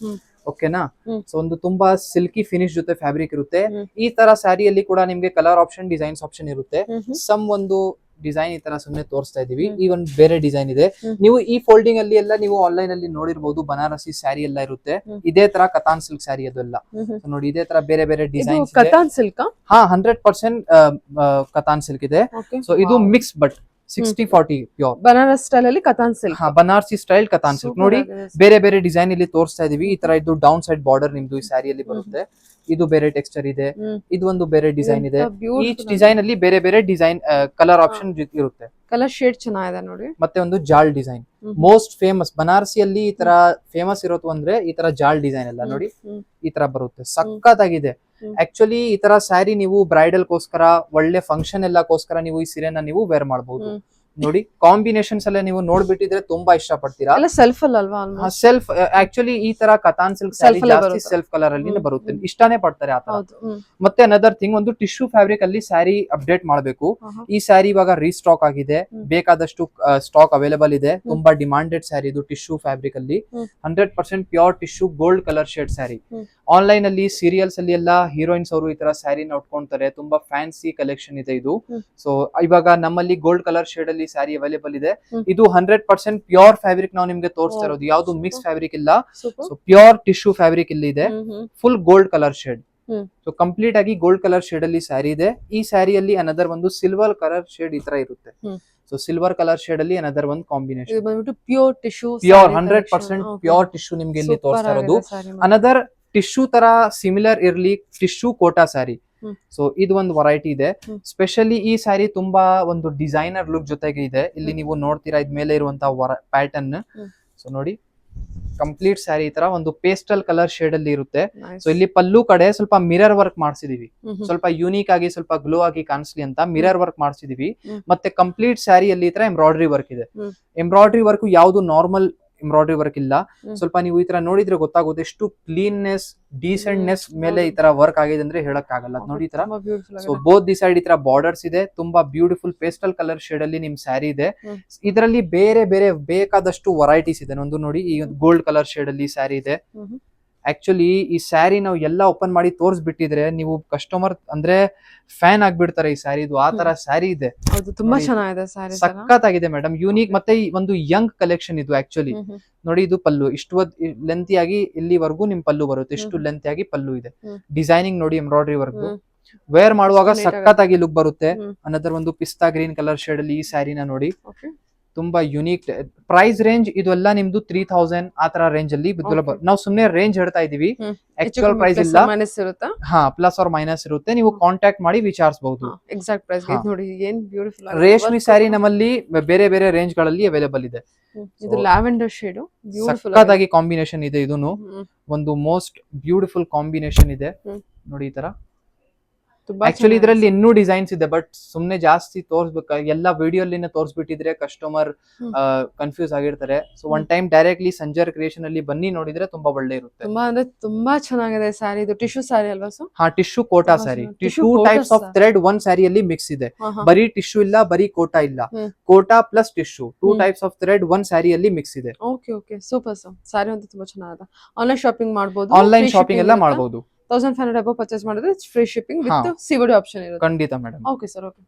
ಓಕೆನಾ. ಸೊ ಒಂದು ತುಂಬಾ ಸಿಲ್ಕಿ ಫಿನಿಶ್ ಜೊತೆ ಫ್ಯಾಬ್ರಿಕ್ ಇರುತ್ತೆ. ಈ ತರ ಸ್ಯಾರಿಯಲ್ಲಿ ಕೂಡ ನಿಮ್ಗೆ ಕಲರ್ ಆಪ್ಷನ್, ಡಿಸೈನ್ಸ್ ಆಪ್ಷನ್ ಇರುತ್ತೆ. ಸಮ್ ಒಂದು ಡಿಸೈನ್ ಈ ತರ ಸುಮ್ಮನೆ ತೋರಿಸ್ತಾ ಇದೀವಿ. ಈ ಒಂದು ಬೇರೆ ಡಿಸೈನ್ ಇದೆ. ನೀವು ಈ ಫೋಲ್ಡಿಂಗ್ ಅಲ್ಲಿ ಎಲ್ಲ ನೀವು ಆನ್ಲೈನ್ ಅಲ್ಲಿ ನೋಡಿರ್ಬೋದು, ಬನಾರಸಿ ಸ್ಯಾರಿ ಎಲ್ಲ ಇರುತ್ತೆ. ಇದೇ ತರ ಕತಾನ್ ಸಿಲ್ಕ್ ಸ್ಯಾರಿ ಅದೆಲ್ಲ. So ನೋಡಿ ಇದೇ ತರ ಬೇರೆ ಬೇರೆ ಡಿಸೈನ್ಸ್ ಇದೆ. ಕತಾನ್ ಸಿಲ್ಕ್ ಹಾ 100% ಕತಾನ್ ಸಿಲ್ಕ್ ಇದೆ. ಸೊ ಇದು mix but 60-40 pure Banaras style ಅಲ್ಲಿ ಕತಾನ್ ಸಿಲ್ಕ್. ಹಾ ಬನಾರಸಿ ಸ್ಟೈಲ್ ಕತಾನ್ ಸಿಲ್ಕ್ ನೋಡಿ ಬೇರೆ ಬೇರೆ ಡಿಸೈನ್ ಇಲ್ಲಿ ತೋರಿಸ್ತಾ ಇದೀವಿ. ಈ ತರ ಇದು ಡೌನ್ ಸೈಡ್ ಬಾರ್ಡರ್ ನಿಮ್ದು ಈ ಸ್ಯಾರಿಯಲ್ಲಿ ಬರುತ್ತೆ. ಇದು ಬೇರೆ ಟೆಕ್ಸ್ಚರ್ ಇದೆ, ಇದು ಒಂದು ಬೇರೆ ಡಿಸೈನ್ ಇದೆ. ಈಚ್ ಡಿಸೈನ್ ಅಲ್ಲಿ ಬೇರೆ ಬೇರೆ ಡಿಸೈನ್ ಕಲರ್ ಆಪ್ಷನ್ ಇರುತ್ತೆ. ಕಲರ್ ಶೇಡ್ ಚೆನ್ನಾಗಿದೆ ನೋಡಿ. ಮತ್ತೆ ಒಂದು ಜಾಲ್ ಡಿಸೈನ್ ಮೋಸ್ಟ್ ಫೇಮಸ್ ಬನಾರಸಿಯಲ್ಲಿ ಈ ತರ ಫೇಮಸ್ ಇರೋದು ಅಂದ್ರೆ ಈ ತರ ಜಾಲ್ ಡಿಸೈನ್ ಎಲ್ಲ ನೋಡಿ ಈ ತರ ಬರುತ್ತೆ. ಸಖತ್ತಾಗಿದೆ. ಆಕ್ಚುಲಿ ಈ ತರ ಸ್ಯಾರಿ ನೀವು ಬ್ರೈಡಲ್ ಗೋಸ್ಕರ ಒಳ್ಳೆ ಫಂಕ್ಷನ್ ಎಲ್ಲಕ್ಕೋಸ್ಕರ ನೀವು ಈ ಸೀರೆನ ನೀವು ವೇರ್ ಮಾಡಬಹುದು. ನೋಡಿ ಕಾಂಬಿನೇಷನ್ಸ್ ಎಲ್ಲ ನೀವು ನೋಡ್ಬಿಟ್ಟಿದ್ರೆ ತುಂಬಾ ಇಷ್ಟ ಪಡ್ತೀರಾ. ಸೆಲ್ಫ್ ಅಲ್ವಾ? ಸೆಲ್ಫ್ ಆಕ್ಚುಲಿ ಈ ತರ ಕತಾನ್ ಸಿಲ್ಕ್ ಸ್ಯಾರಿ ಜಾಸ್ತಿ ಸೆಲ್ಫ್ ಕಲರ್ ಅಲ್ಲಿ ಬರುತ್ತೆ, ಇಷ್ಟಾನೇ ಪಡ್ತಾರೆ ಆ ತರ. ಮತ್ತೆ ಅನದರ್ ಥಿಂಗ್, ಒಂದು ಟಿಶ್ಯೂ ಫ್ಯಾಬ್ರಿಕ್ ಅಲ್ಲಿ ಸ್ಯಾರಿ ಅಪ್ಡೇಟ್ ಮಾಡಬೇಕು. ಈ ಸ್ಯಾರಿ ಇವಾಗ ರೀಸ್ಟಾಕ್ ಆಗಿದೆ, ಬೇಕಾದಷ್ಟು ಸ್ಟಾಕ್ ಅವೈಲೇಬಲ್ ಇದೆ. ತುಂಬಾ ಡಿಮಾಂಡೆಡ್ ಸ್ಯಾರಿ ಇದು ಟಿಶ್ಯೂ ಫ್ಯಾಬ್ರಿಕ್ ಅಲ್ಲಿ. 100% pure tissue gold colour shade sari. Online ಅಲ್ಲಿ ಸೀರಿಯಲ್ಸ್ ಅಲ್ಲಿ ಎಲ್ಲ ಹೀರೋಯಿನ್ಸ್ ಅವರು ಈ ತರ ಸ್ಯಾರಿನ ಉಟ್ಕೊಂತಾರೆ. ತುಂಬಾ ಫ್ಯಾನ್ಸಿ ಕಲೆಕ್ಷನ್ ಇದೆ ಇದು. ಸೊ ಇವಾಗ ನಮ್ಮಲ್ಲಿ ಗೋಲ್ಡ್ ಕಲರ್ ಶೇಡ್ ಅಲ್ಲಿ ಸ್ಯಾರಿ ಅವೈಲೇಬಲ್ ಇದೆ. ಇದು 100% ಪ್ಯೂರ್ ಫ್ಯಾಬ್ರಿಕ್ ನಾವು ನಿಮ್ಗೆ ತೋರಿಸ್ತಾ ಇರೋದು, ಯಾವ್ದು ಮಿಕ್ಸ್ ಫ್ಯಾಬ್ರಿಕ್ ಇಲ್ಲ. ಸೊ ಪ್ಯೂರ್ ಟಿಶ್ಯೂ ಫ್ಯಾಬ್ರಿಕ್ ಇಲ್ಲಿ ಇದೆ, full gold colour shade. So complete ಆಗಿ ಗೋಲ್ಡ್ ಕಲರ್ ಶೇಡ್ ಅಲ್ಲಿ ಸ್ಯಾರಿ ಇದೆ. ಈ ಸ್ಯಾರಿಯಲ್ಲಿ ಅನದರ್ ಒಂದು ಸಿಲ್ವರ್ ಕಲರ್ ಶೇಡ್ ಈ ತರ ಇರುತ್ತೆ. ಸೊ ಸಿಲ್ವರ್ ಕಲರ್ ಶೇಡ್ ಅಲ್ಲಿ ಅನದರ್ ಒಂದು combination. Pure tissue, pure 100% pure tissue ನಿಮ್ಗೆ ಇಲ್ಲಿ ತೋರಿಸ್ತಾ ಇರೋದು. ಅನದರ್ ಟಿಶ್ಯೂ ತರ ಸಿಮಿಲರ್ ಇರ್ಲಿ ಟಿಶ್ಯೂ ಕೋಟಾ ಸ್ಯಾರಿ. ಸೊ ಇದು ಒಂದು ವೆರೈಟಿ ಇದೆ. ಸ್ಪೆಷಲಿ ಈ ಸ್ಯಾರಿ ತುಂಬಾ ಒಂದು ಡಿಸೈನರ್ ಲುಕ್ ಜೊತೆಗೆ ಇದೆ. ಇಲ್ಲಿ ನೀವು ನೋಡ್ತೀರಾ ಇದ್ ಮೇಲೆ ಇರುವಂತಹ ಪ್ಯಾಟರ್ನ್. ಸೊ ನೋಡಿ ಕಂಪ್ಲೀಟ್ ಸ್ಯಾರಿ ಈ ತರ ಒಂದು ಪೇಸ್ಟಲ್ ಕಲರ್ ಶೇಡ್ ಅಲ್ಲಿ ಇರುತ್ತೆ. ಸೊ ಇಲ್ಲಿ ಪಲ್ಲು ಕಡೆ ಸ್ವಲ್ಪ ಮಿರರ್ ವರ್ಕ್ ಮಾಡ್ಸಿದೀವಿ, ಸ್ವಲ್ಪ ಯೂನಿಕ್ ಆಗಿ ಸ್ವಲ್ಪ ಗ್ಲೋ ಆಗಿ ಕಾಣಿಸ್ಲಿ ಅಂತ ಮಿರರ್ ವರ್ಕ್ ಮಾಡ್ಸಿದೀವಿ. ಮತ್ತೆ ಕಂಪ್ಲೀಟ್ ಸ್ಯಾರಿಯಲ್ಲಿ ಈ ತರ ಎಂಬ್ರಾಯ್ಡ್ರಿ ವರ್ಕ್ ಇದೆ. ಎಂಬ್ರಾಯ್ಡ್ರಿ ವರ್ಕ್ ಯಾವ್ದು ನಾರ್ಮಲ್ ಎಂಬ್ರಾಯ್ಡ್ರಿ ವರ್ಕ್ ಇಲ್ಲ. ಸ್ವಲ್ಪ ನೀವು ಈ ತರ ನೋಡಿದ್ರೆ ಗೊತ್ತಾಗುತ್ತೆ ಎಷ್ಟು ಕ್ಲೀನ್ನೆಸ್ ಡೀಸೆಂಟ್ನೆಸ್ ಮೇಲೆ ಈ ತರ ವರ್ಕ್ ಆಗಿದೆ ಅಂದ್ರೆ ಹೇಳಕ್ ಆಗಲ್ಲ. ನೋಡಿ ಈ ತರ. ಸೊ ಬೋತ್ ದಿ ಸೈಡ್ ಈ ತರ ಬಾರ್ಡರ್ಸ್ ಇದೆ. ತುಂಬಾ ಬ್ಯೂಟಿಫುಲ್ ಪೇಸ್ಟಲ್ ಕಲರ್ ಶೇಡ್ ಅಲ್ಲಿ ನಿಮ್ ಸ್ಯಾರಿ ಇದೆ. ಇದರಲ್ಲಿ ಬೇರೆ ಬೇರೆ ಬೇಕಾದಷ್ಟು ವೆರೈಟೀಸ್ ಇದೆ. ಒಂದು ನೋಡಿ ಈ ಗೋಲ್ಡ್ ಕಲರ್ ಶೇಡ್ ಅಲ್ಲಿ ಸ್ಯಾರಿ ಇದೆ. ಆಕ್ಚುಲಿ ಈ ಸ್ಯಾರಿ ನಾವು ಎಲ್ಲ ಓಪನ್ ಮಾಡಿ ತೋರಿಸ್ಬಿಟ್ಟಿದ್ರೆ ನೀವು ಕಸ್ಟಮರ್ ಅಂದ್ರೆ ಫ್ಯಾನ್ ಆಗ್ಬಿಡ್ತಾರೆ ಈ ಸ್ಯಾರಿದು, ಆ ತರ ಸ್ಯಾರಿ ಇದೆ. ತುಂಬಾ ಚೆನ್ನಾಗಿದೆ ಸ್ಯಾರಿ, ಸಖತ್ತಾಗಿದೆ ಮೇಡಮ್, ಯೂನಿಕ್. ಮತ್ತೆ ಒಂದು ಯಂಗ್ ಕಲೆಕ್ಷನ್ ಇದು ಆಕ್ಚುಲಿ. ನೋಡಿ ಇದು ಪಲ್ಲು ಇಷ್ಟು ಲೆಂತಿ ಆಗಿ ಇಲ್ಲಿವರೆಗೂ ನಿಮ್ ಪಲ್ಲು ಬರುತ್ತೆ, ಇಷ್ಟು ಲೆಂತಿ ಆಗಿ ಪಲ್ಲು ಇದೆ. ಡಿಸೈನಿಂಗ್ ನೋಡಿ ಎಂಬ್ರಾಯ್ಡ್ರಿ ವರ್ಕ್. ವೇರ್ ಮಾಡುವಾಗ ಸಖತ್ತಾಗಿ ಲುಕ್ ಬರುತ್ತೆ. ಅನದರ್ ಒಂದು ಪಿಸ್ತಾ ಗ್ರೀನ್ ಕಲರ್ ಶೇಡ್ ಅಲ್ಲಿ ಈ ಸ್ಯಾರಿನ ನೋಡಿ, ತುಂಬಾ ಯುನೀಕ್. ಪ್ರೈಸ್ ರೇಂಜ್ ಇದೆಲ್ಲ ನಿಮ್ದು 3000 ಆ ತರ ರೇಂಜ್ ಅಲ್ಲಿ. ನಾವು ಸುಮ್ನೆ ರೇಂಜ್ ಹೇಳ್ತಾ ಇದೀವಿ, ಆಕ್ಚುಯಲ್ ಪ್ರೈಸ್ ಇಲ್ಲ. ಹಾ ಪ್ಲಸ್ ಆರ್ ಮೈನಸ್ ಇರುತ್ತೆ, ನೀವು ಕಾಂಟ್ಯಾಕ್ಟ್ ಮಾಡಿ ವಿಚಾರಿಸಬಹುದು. ಎಕ್ಸಾಕ್ಟ್ ಪ್ರೈಸ್ ನೋಡಿ. ಏನ್ ಬ್ಯೂಟಿಫುಲ್ ರೇಷ್ಮೆ ಸ್ಯಾರಿ ನಮ್ಮಲ್ಲಿ ಬೇರೆ ಬೇರೆ ರೇಂಜ್ ಗಳಲ್ಲಿ ಅವೈಲೇಬಲ್ ಇದೆ. ಇದು ಲ್ಯಾವೆಂಡರ್ ಶೇಡ್ ಸಖತ್ತಾಗಿ ಕಾಂಬಿನೇಷನ್ ಇದೆ. ಇದೂನು ಒಂದು ಮೋಸ್ಟ್ ಬ್ಯೂಟಿಫುಲ್ ಕಾಂಬಿನೇಷನ್ ಇದೆ ನೋಡಿ ಈ ತರ. ಆಕ್ಚುಲಿ ಇದರಲ್ಲಿ ಇನ್ನೂ ಡಿಸೈನ್ಸ್ ಇದೆ, ಬಟ್ ಸುಮ್ನೆ ಜಾಸ್ತಿ ತೋರ್ಸ್ಬೇಕು ಎಲ್ಲ ವಿಡಿಯೋ ಅಲ್ಲಿ ತೋರ್ಸ್ಬಿಟ್ಟಿದ್ರೆ ಕಸ್ಟಮರ್ ಕನ್ಫ್ಯೂಸ್ ಆಗಿರ್ತಾರೆ. So one time directly Sanjar creation ಅಲ್ಲಿ ಬನ್ನಿ ನೋಡಿದ್ರೆ ತುಂಬಾ ಒಳ್ಳೆ ಇರುತ್ತೆ. ತುಂಬಾ ಅಂದ್ರೆ ತುಂಬಾ ಚೆನ್ನಾಗಿದೆ ಸ್ಯಾರಿ. ಇದು ಟಿಶ್ಯೂ ಸ್ಯಾರಿ ಅಲ್ವಾ? ಸೊ ಹಾ tissue Kota sari. Two types of thread ಒಂದ್ ಸ್ಯಾರಿಯಲ್ಲಿ ಮಿಕ್ಸ್ ಇದೆ. ಬರೀ ಟಿಶ್ಯೂ ಇಲ್ಲ, ಬರೀ ಕೋಟಾ ಇಲ್ಲ, Kota plus tissue 2 types of thread ಒಂದ್ ಸ್ಯಾರಿಯಲ್ಲಿ ಮಿಕ್ಸ್ ಇದೆ. Okay okay super sir. Sari ಅಂತೂ ತುಂಬಾ ಚೆನ್ನಾಗಿದೆ. ಆನ್ಲೈನ್ ಶಾಪಿಂಗ್ ಮಾಡಬಹುದು, ಆನ್ಲೈನ್ ಶಾಪಿಂಗ್ ಎಲ್ಲ ಮಾಡಬಹುದು. 1500 ಅಬೌವ್ ಪರ್ಚೇಸ್ ಮಾಡಿದ್ರೆ free shipping with COD option ಇರುತ್ತೆ. ಖಂಡಿತ ಮೇಡಮ್. Okay sir, okay.